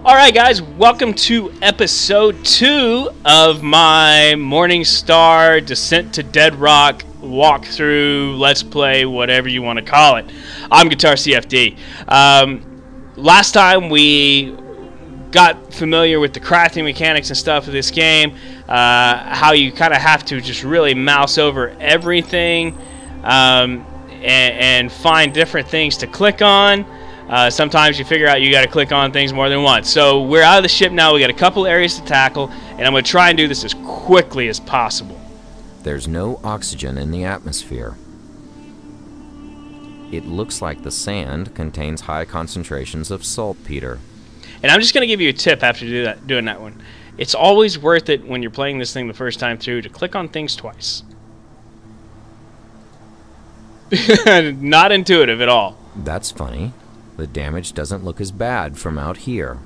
Alright guys, welcome to episode 2 of my Morningstar Descent to Deadrock walkthrough, let's play, whatever you want to call it. I'm Guitar CFD. Last time we got familiar with the crafting mechanics and stuff of this game, how you kind of have to just really mouse over everything and find different things to click on. Sometimes you figure out you got to click on things more than once. So we're out of the ship now. We got a couple areas to tackle, and I'm going to try and do this as quickly as possible. There's no oxygen in the atmosphere. It looks like the sand contains high concentrations of saltpeter. And I'm just going to give you a tip after doing that one. It's always worth it when you're playing this thing the first time through to click on things twice. Not intuitive at all. That's funny. The damage doesn't look as bad from out here.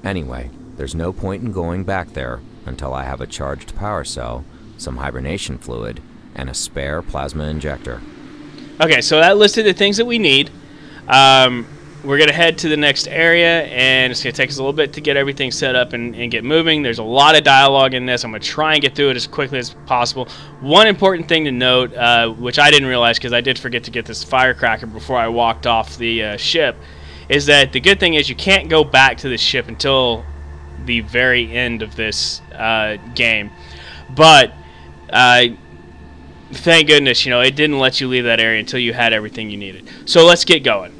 Anyway, there's no point in going back there until I have a charged power cell, some hibernation fluid, and a spare plasma injector. Okay, so that listed the things that we need. We're going to head to the next area, and it's going to take us a little bit to get everything set up and get moving. There's a lot of dialogue in this. I'm going to try and get through it as quickly as possible. One important thing to note, which I didn't realize because I did forget to get this firecracker before I walked off the ship, is that the good thing is you can't go back to the ship until the very end of this game. But thank goodness, you know, it didn't let you leave that area until you had everything you needed. So let's get going.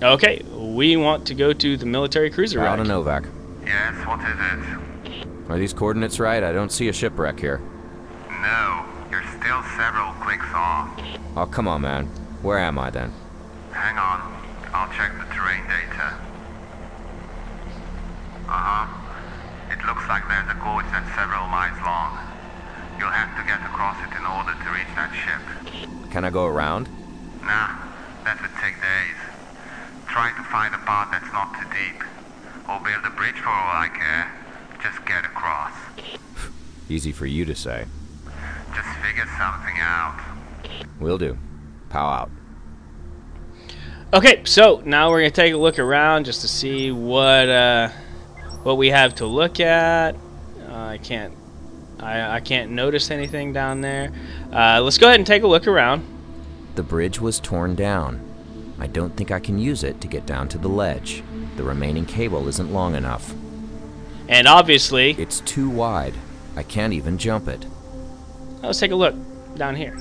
Okay, we want to go to the military cruiser wreck. Novak. Yes, what is it? Are these coordinates right? I don't see a shipwreck here. No, you're still several clicks off. Oh, come on, man. Where am I, then? Hang on, I'll check the terrain data. It looks like there's a gorge that's several miles long. You'll have to get across it in order to reach that ship. Can I go around? Nah, that would take days. Try to find a path that's not too deep. Or build a bridge for all I care. Just get across. Easy for you to say. Just figure something out. Will do. Pow out. Okay, so now we're going to take a look around just to see what we have to look at. I can't notice anything down there. Let's go ahead and take a look around. The bridge was torn down. I don't think I can use it to get down to the ledge. The remaining cable isn't long enough. And obviously... it's too wide. I can't even jump it. Let's take a look down here.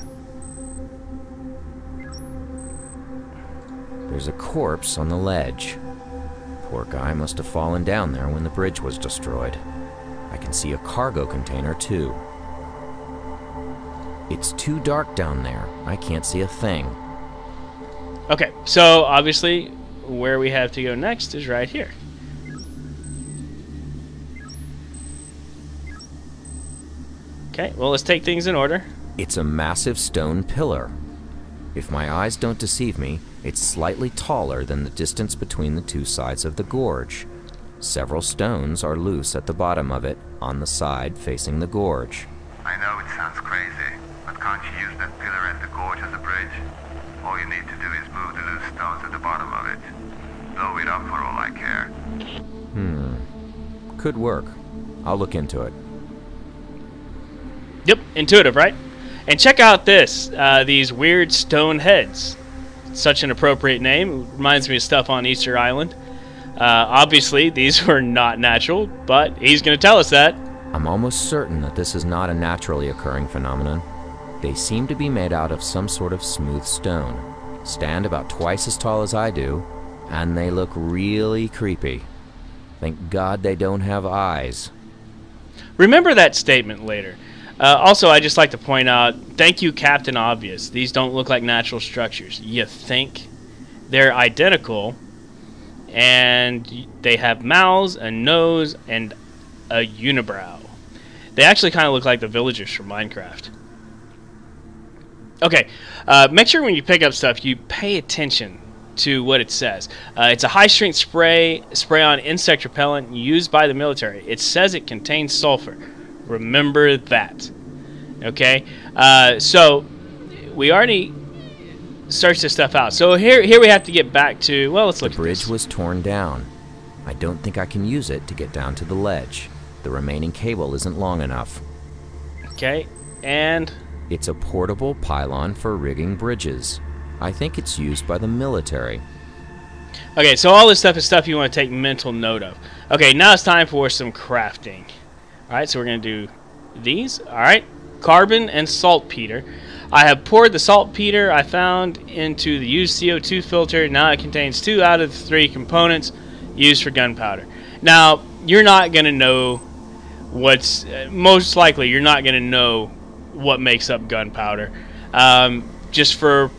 There's a corpse on the ledge. Poor guy must have fallen down there when the bridge was destroyed. I can see a cargo container, too. It's too dark down there. I can't see a thing. Okay, so obviously where we have to go next is right here. Okay, well, let's take things in order. It's a massive stone pillar. If my eyes don't deceive me, it's slightly taller than the distance between the two sides of the gorge. Several stones are loose at the bottom of it, on the side facing the gorge. I know it sounds crazy, but can't you use that pillar at the gorge as a bridge? All you need to do is move the loose stones at the bottom of it. Blow it up for all I care. Could work. I'll look into it. Yep, intuitive, right? And check out this, these weird stone heads. Such an appropriate name. It reminds me of stuff on Easter Island. Obviously, these were not natural, but he's going to tell us that. I'm almost certain that this is not a naturally occurring phenomenon. They seem to be made out of some sort of smooth stone, stand about twice as tall as I do, and they look really creepy. Thank God they don't have eyes. Remember that statement later. Also, I'd just like to point out, thank you, Captain Obvious. These don't look like natural structures. You think they're identical, and they have mouths, a nose, and a unibrow. They actually kind of look like the villagers from Minecraft. Okay, make sure when you pick up stuff, you pay attention to what it says. It's a high-strength spray-on insect repellent used by the military. It says it contains sulfur. Remember that. Okay? So we already searched this stuff out. So here we have to get back to, well, let's look at this. The bridge was torn down. I don't think I can use it to get down to the ledge. The remaining cable isn't long enough. Okay, and it's a portable pylon for rigging bridges. I think it's used by the military. Okay, so all this stuff is stuff you want to take mental note of. Okay, now it's time for some crafting. Alright, so we're going to do these. Alright, carbon and saltpeter. I have poured the saltpeter I found into the used CO2 filter. Now it contains 2 out of the 3 components used for gunpowder. Now, you're not going to know what's... most likely, you're not going to know what makes up gunpowder. Just for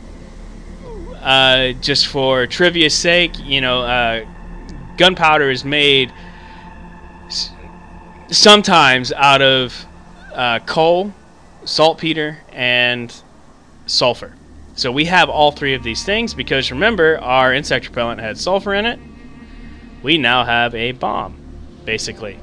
trivia's sake, you know, gunpowder is made sometimes out of coal, saltpeter, and sulfur. So we have all 3 of these things because, remember, our insect repellent had sulfur in it. We now have a bomb, basically.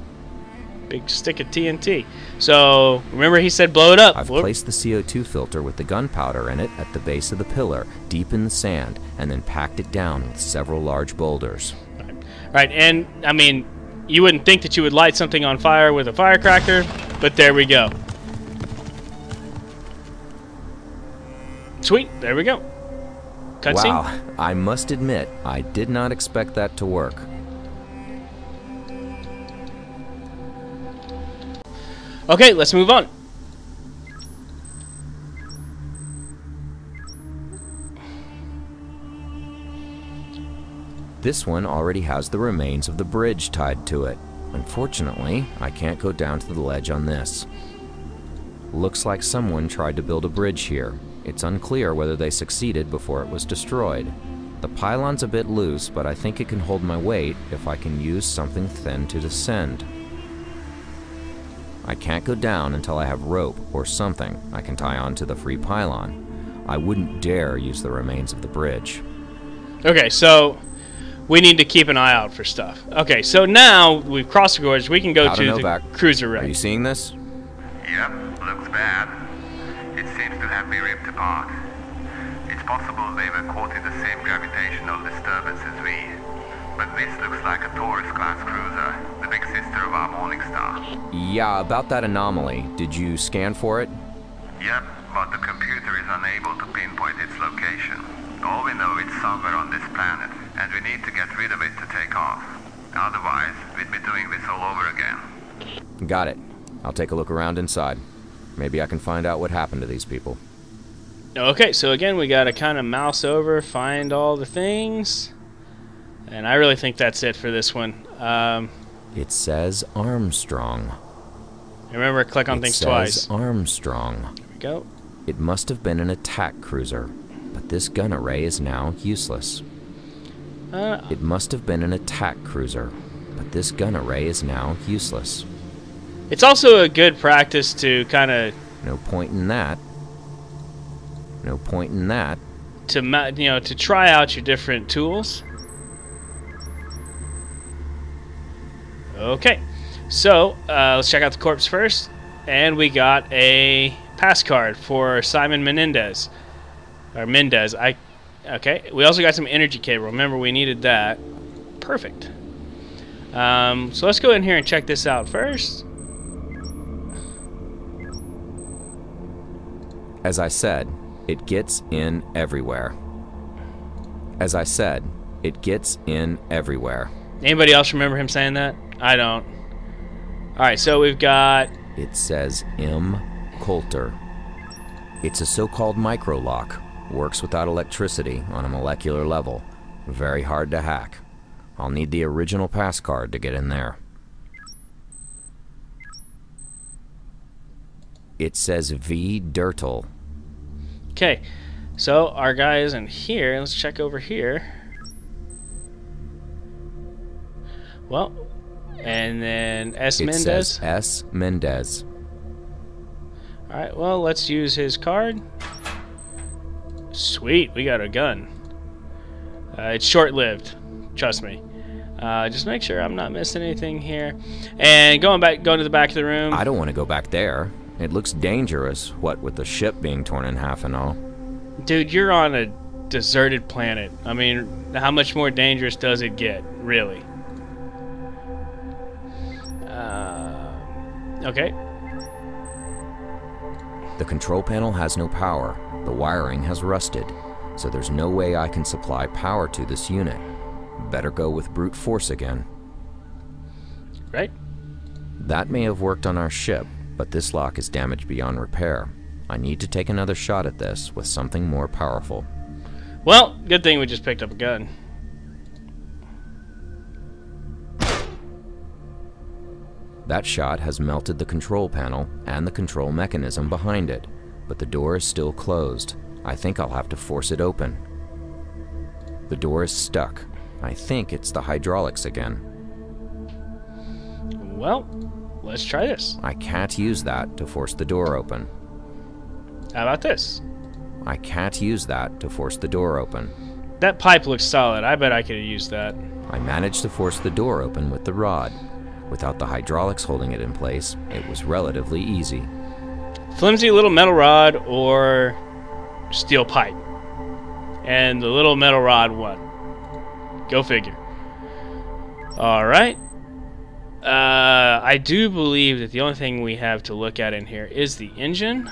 Big stick of TNT. So, remember he said blow it up. I've placed the CO2 filter with the gunpowder in it at the base of the pillar, deep in the sand, and then packed it down with several large boulders. Right, and, I mean, you wouldn't think that you would light something on fire with a firecracker, but there we go. Sweet, there we go. Cutscene. Wow, I must admit, I did not expect that to work. Okay, let's move on. This one already has the remains of the bridge tied to it. Unfortunately, I can't go down to the ledge on this. Looks like someone tried to build a bridge here. It's unclear whether they succeeded before it was destroyed. The pylon's a bit loose, but I think it can hold my weight if I can use something thin to descend. I can't go down until I have rope or something I can tie onto the free pylon. I wouldn't dare use the remains of the bridge. Okay, so we need to keep an eye out for stuff. Okay, so now we've crossed the gorge. We can go to the cruiser wreck. Are you seeing this? Yep, looks bad. It seems to have been ripped apart. It's possible they were caught in the same gravitational disturbance as we. But this looks like a Taurus-class cruiser, the big sister of our Morningstar. Yeah, about that anomaly. Did you scan for it? Yep, but the computer is unable to pinpoint its location. All we know it's somewhere on this planet, and we need to get rid of it to take off. Otherwise, we'd be doing this all over again. Got it. I'll take a look around inside. Maybe I can find out what happened to these people. Okay, so again, we gotta kind of mouse over, find all the things. And I really think that's it for this one. It says Armstrong. Remember, click on things twice. It says Armstrong. There we go. It must have been an attack cruiser, but this gun array is now useless. It must have been an attack cruiser, but this gun array is now useless. It's also a good practice to kind of... No point in that. No point in that. To try out your different tools. Okay, so let's check out the corpse first, and we got a pass card for Simon Menendez, or Mendez. Okay, we also got some energy cable. Remember, we needed that. Perfect. So let's go in here and check this out first. As I said, it gets in everywhere. As I said, it gets in everywhere. Anybody else remember him saying that? I don't. Alright, so we've got... It says M. Coulter. It's a so-called micro-lock. Works without electricity on a molecular level. Very hard to hack. I'll need the original pass card to get in there. It says V. Dirtle. Okay, so our guy isn't here. Let's check over here. Well, and then S. It Mendez. Says S. Mendez. Alright, well, let's use his card. Sweet, we got a gun. It's short-lived, trust me. Just make sure I'm not missing anything here. And going to the back of the room. I don't want to go back there. It looks dangerous, what with the ship being torn in half and all. Dude, you're on a deserted planet. I mean, how much more dangerous does it get, really? Okay. The control panel has no power. The wiring has rusted, so there's no way I can supply power to this unit. Better go with brute force again. Right. That may have worked on our ship, but this lock is damaged beyond repair. I need to take another shot at this with something more powerful. Well, good thing we just picked up a gun. That shot has melted the control panel and the control mechanism behind it, but the door is still closed. I think I'll have to force it open. The door is stuck. I think it's the hydraulics again. Well, let's try this. I can't use that to force the door open. How about this? I can't use that to force the door open. That pipe looks solid. I bet I could have used that. I managed to force the door open with the rod. Without the hydraulics holding it in place, it was relatively easy. Flimsy little metal rod or steel pipe. And the little metal rod won. Go figure. Alright. I do believe that the only thing we have to look at in here is the engine.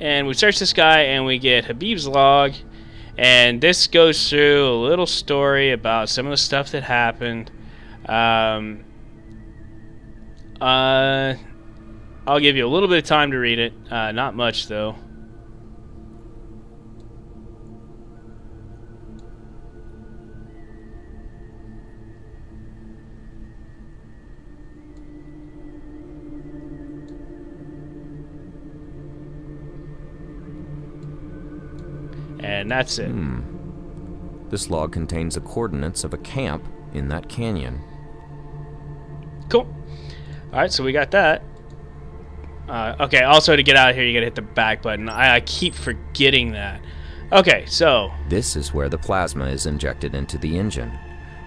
And we search this guy and we get Habib's log. And this goes through a little story about some of the stuff that happened. I'll give you a little bit of time to read it. Not much, though. And that's it. This log contains the coordinates of a camp in that canyon. Cool. Alright, so we got that. Okay, also to get out of here, you gotta hit the back button. I keep forgetting that. Okay, so... This is where the plasma is injected into the engine.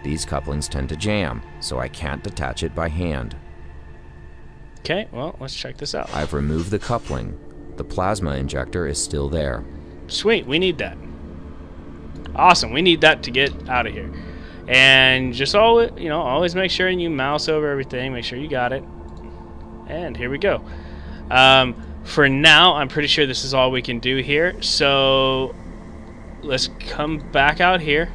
These couplings tend to jam, so I can't detach it by hand. Okay, well, let's check this out. I've removed the coupling. The plasma injector is still there. Sweet, we need that. Awesome, we need that to get out of here. And just always, always make sure you mouse over everything, make sure you got it. And here we go. For now, I'm pretty sure this is all we can do here. So let's come back out here.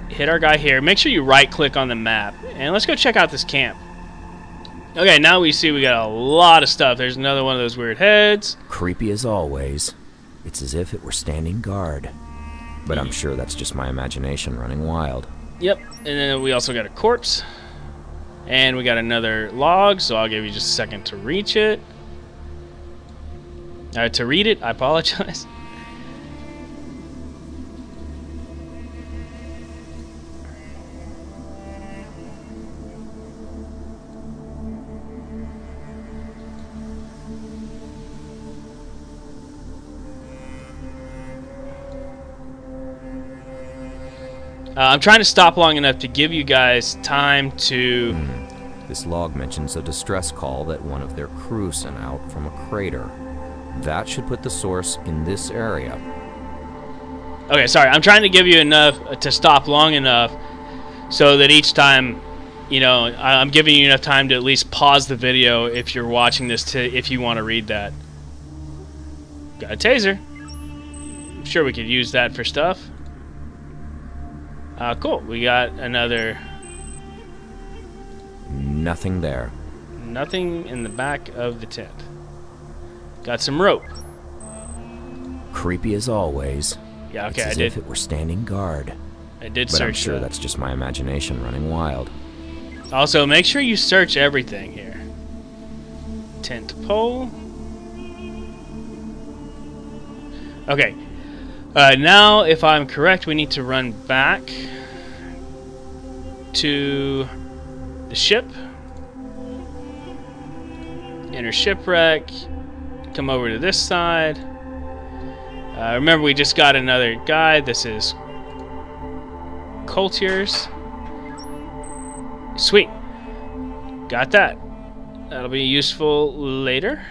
Hit our guy here. Make sure you right-click on the map. And let's go check out this camp. Okay, now we see we got a lot of stuff. There's another one of those weird heads. Creepy as always. It's as if it were standing guard. But I'm sure that's just my imagination running wild. Yep, and then we also got a corpse. And we got another log, so I'll give you just a second to reach it. To read it, I apologize. I'm trying to stop long enough to give you guys time to... This log mentions a distress call that one of their crew sent out from a crater. That should put the source in this area. Okay, sorry. I'm trying to give you enough to stop long enough so that each time, I'm giving you enough time to at least pause the video if you're watching this if you want to read that. Got a taser. I'm sure we could use that for stuff. Cool. We got another... Nothing there. Nothing in the back of the tent. Got some rope. Creepy as always. Yeah, okay, it's as if it were standing guard. I did but search I'm sure that. That's just my imagination running wild. Also, make sure you search everything here. Tent pole. Okay. Now, if I'm correct, we need to run back to the ship. Enter shipwreck. Come over to this side. Remember, we just got another guy. This is coultiers. Sweet. Got that. That'll be useful later.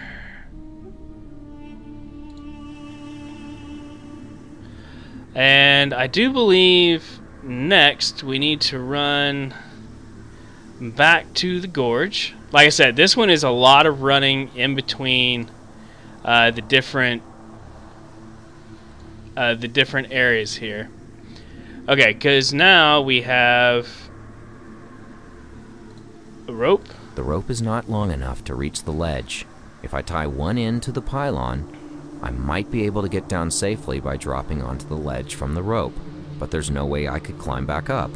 And I do believe next we need to run back to the gorge. Like I said, this one is a lot of running in between the different areas here. Okay, because now we have a rope. The rope is not long enough to reach the ledge. If I tie one end to the pylon, I might be able to get down safely by dropping onto the ledge from the rope, but there's no way I could climb back up.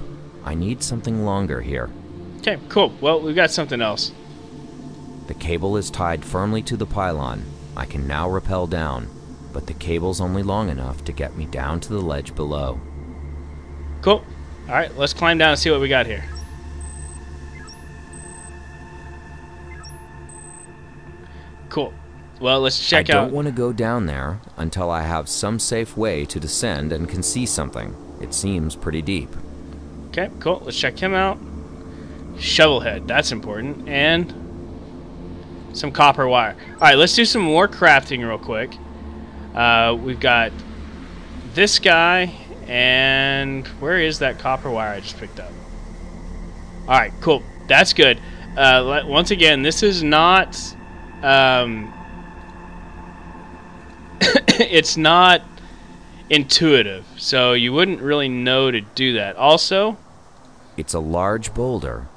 I need something longer here. Okay, cool. Well, we've got something else. The cable is tied firmly to the pylon. I can now rappel down, but the cable's only long enough to get me down to the ledge below. Cool. Alright, let's climb down and see what we got here. Cool. Well, let's check out... I don't want to go down there until I have some safe way to descend and can see something. It seems pretty deep. Okay, cool. Let's check him out. Shovelhead, that's important. And some copper wire. Alright, let's do some more crafting real quick. We've got this guy, and where is that copper wire I just picked up? Alright, cool. That's good. Once again, this is not... it's not intuitive, so you wouldn't really know to do that. Also, it's a large boulder.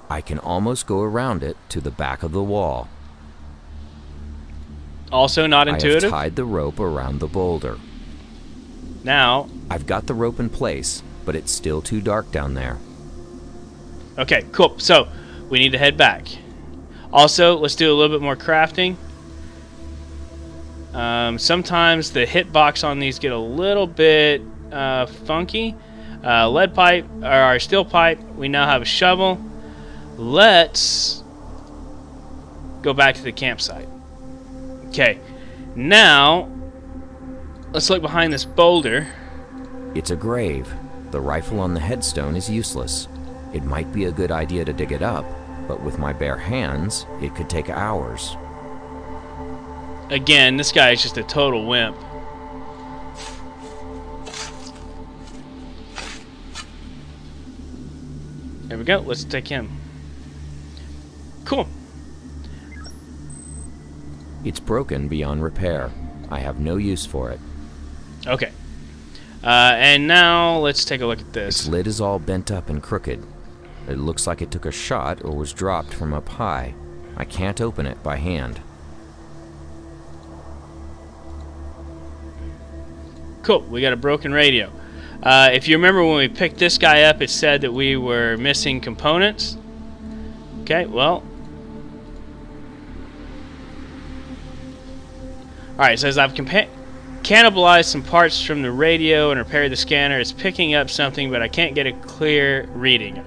I can almost go around it to the back of the wall. Also not intuitive. I have tied the rope around the boulder. Now, I've got the rope in place, but it's still too dark down there. Okay, cool. So, we need to head back. Also, let's do a little bit more crafting. Sometimes the hitbox on these get a little bit funky. Lead pipe, or our steel pipe, we now have a shovel. Let's go back to the campsite. Okay, now let's look behind this boulder. It's a grave. The rifle on the headstone is useless. It might be a good idea to dig it up, but with my bare hands, it could take hours. Again, this guy is just a total wimp. There we go. Let's take him. Cool. It's broken beyond repair. I have no use for it. Okay. And now let's take a look at this. Its lid is all bent up and crooked. It looks like it took a shot or was dropped from up high. I can't open it by hand. Cool, we got a broken radio. If you remember when we picked this guy up, it said that we were missing components. Okay, well. Alright, it says I've cannibalized some parts from the radio and repaired the scanner. It's picking up something, but I can't get a clear reading.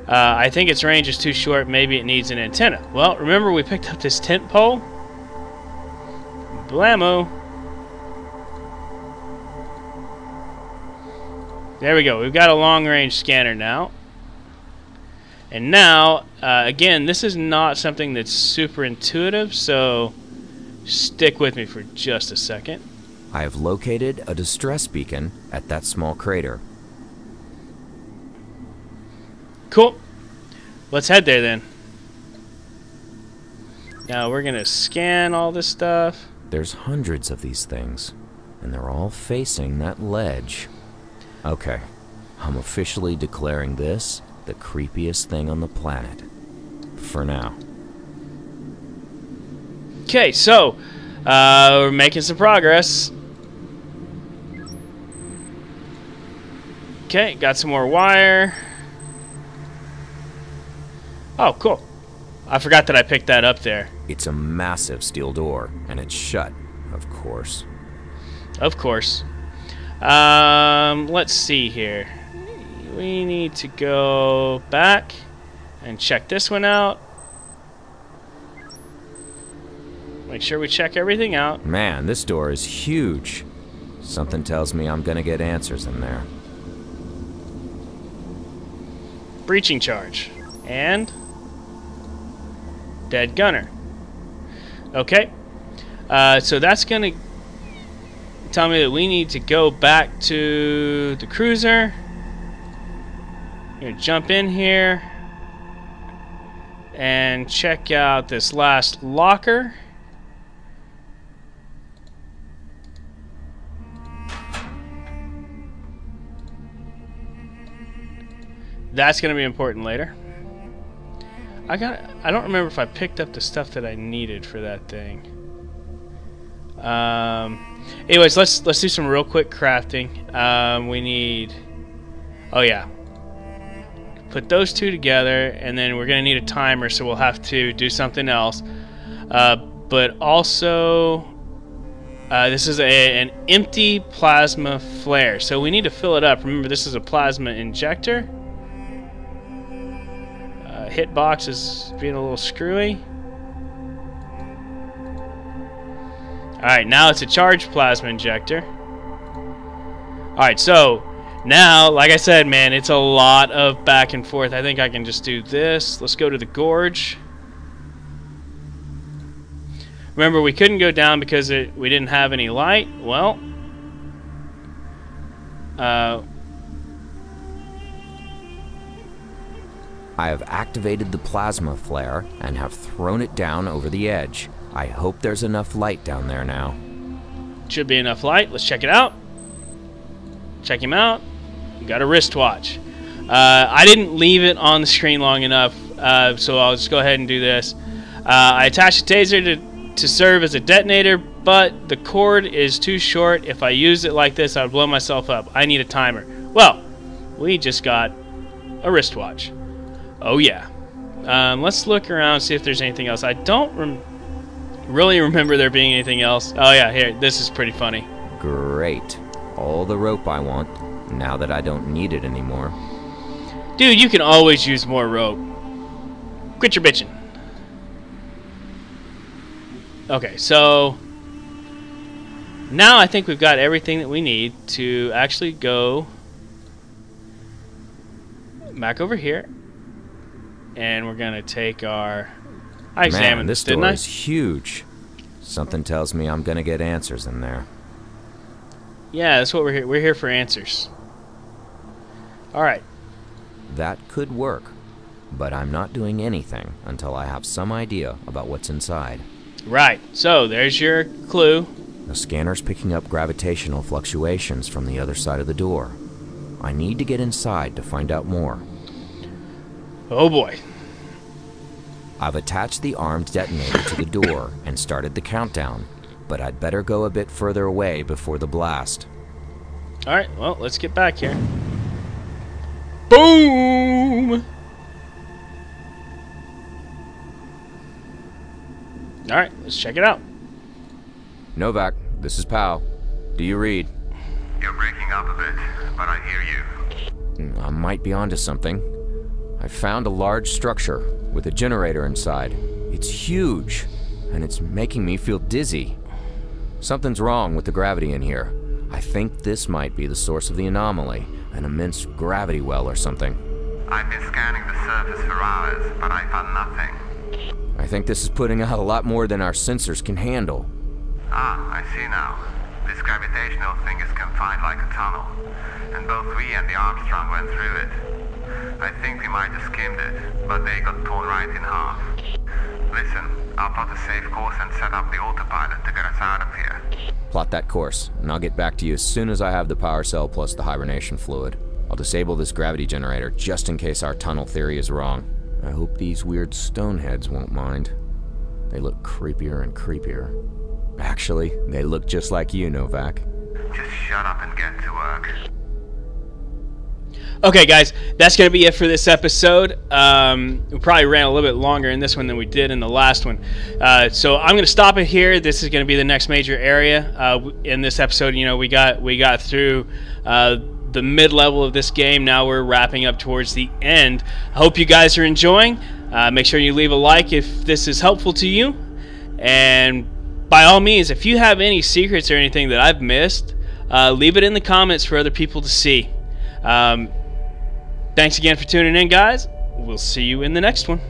I think its range is too short. Maybe it needs an antenna. Well, remember we picked up this tent pole? Blammo. There we go. We've got a long-range scanner now. And now, again, this is not something that's super intuitive, so stick with me for just a second. I have located a distress beacon at that small crater. Cool. Let's head there then. Now we're going to scan all this stuff. There's hundreds of these things, and they're all facing that ledge. Okay, I'm officially declaring this the creepiest thing on the planet. For now. Okay, so, we're making some progress. Okay, got some more wire. Oh, cool. I forgot that I picked that up there. It's a massive steel door, and it's shut, of course. Of course. Let's see here. We need to go back and check this one out. Make sure we check everything out. Man, this door is huge. Something tells me I'm gonna get answers in there. breaching charge, and dead gunner. Okay, so that's gonna tell me that we need to go back to the cruiser. I'm gonna jump in here and check out this last locker. That's going to be important later. I don't remember if I picked up the stuff that I needed for that thing. Anyways, let's do some real quick crafting. We need, oh yeah, put those two together, and then we're going to need a timer, so we'll have to do something else. But also, this is an empty plasma flare, so we need to fill it up. Remember, this is a plasma injector. Hitbox is being a little screwy. Alright, now it's a charged plasma injector. Alright, so now, like I said, man, it's a lot of back and forth. I think I can just do this. Let's go to the gorge. Remember, we couldn't go down because we didn't have any light. Well, I have activated the plasma flare and have thrown it down over the edge. I hope there's enough light down there now. Should be enough light. Let's check it out. Check him out. We got a wristwatch. I didn't leave it on the screen long enough, so I'll just go ahead and do this. I attached a taser to serve as a detonator, but the cord is too short. If I use it like this, I would blow myself up. I need a timer. Well, we just got a wristwatch. Oh yeah. Let's look around, see if there's anything else. I don't really remember there being anything else. Oh yeah, here, this is pretty funny. Great. All the rope I want, now that I don't need it anymore. Dude, you can always use more rope. Quit your bitching. Okay, so now I think we've got everything that we need to actually go back over here. And we're gonna take our. I examined this door is huge. Something tells me I'm gonna get answers in there. Yeah, that's what we're here. We're here for answers. All right. That could work, but I'm not doing anything until I have some idea about what's inside. Right. So there's your clue. The scanner's picking up gravitational fluctuations from the other side of the door. I need to get inside to find out more. Oh boy. I've attached the armed detonator to the door and started the countdown, but I'd better go a bit further away before the blast. Alright, well, let's get back here. Boom! Alright, let's check it out. Novak, this is Pal. Do you read? You're breaking up a bit, but I hear you. I might be onto something. I found a large structure with a generator inside. It's huge, and it's making me feel dizzy. Something's wrong with the gravity in here. I think this might be the source of the anomaly, an immense gravity well or something. I've been scanning the surface for hours, but I found nothing. I think this is putting out a lot more than our sensors can handle. Ah, I see now. This gravitational thing is confined like a tunnel, and both we and the Armstrong went through it. I think we might have skimmed it, but they got torn right in half. Listen, I'll plot a safe course and set up the autopilot to get us out of here. Plot that course, and I'll get back to you as soon as I have the power cell plus the hibernation fluid. I'll disable this gravity generator just in case our tunnel theory is wrong. I hope these weird stoneheads won't mind. They look creepier and creepier. Actually, they look just like you, Novak. Just shut up and get to work. Okay, guys, that's going to be it for this episode. We probably ran a little bit longer in this one than we did in the last one. So I'm going to stop it here. This is going to be the next major area. In this episode, you know, we got through the mid-level of this game. Now we're wrapping up towards the end. I hope you guys are enjoying. Make sure you leave a like if this is helpful to you. And by all means, if you have any secrets or anything that I've missed, leave it in the comments for other people to see. Thanks again for tuning in, guys. We'll see you in the next one.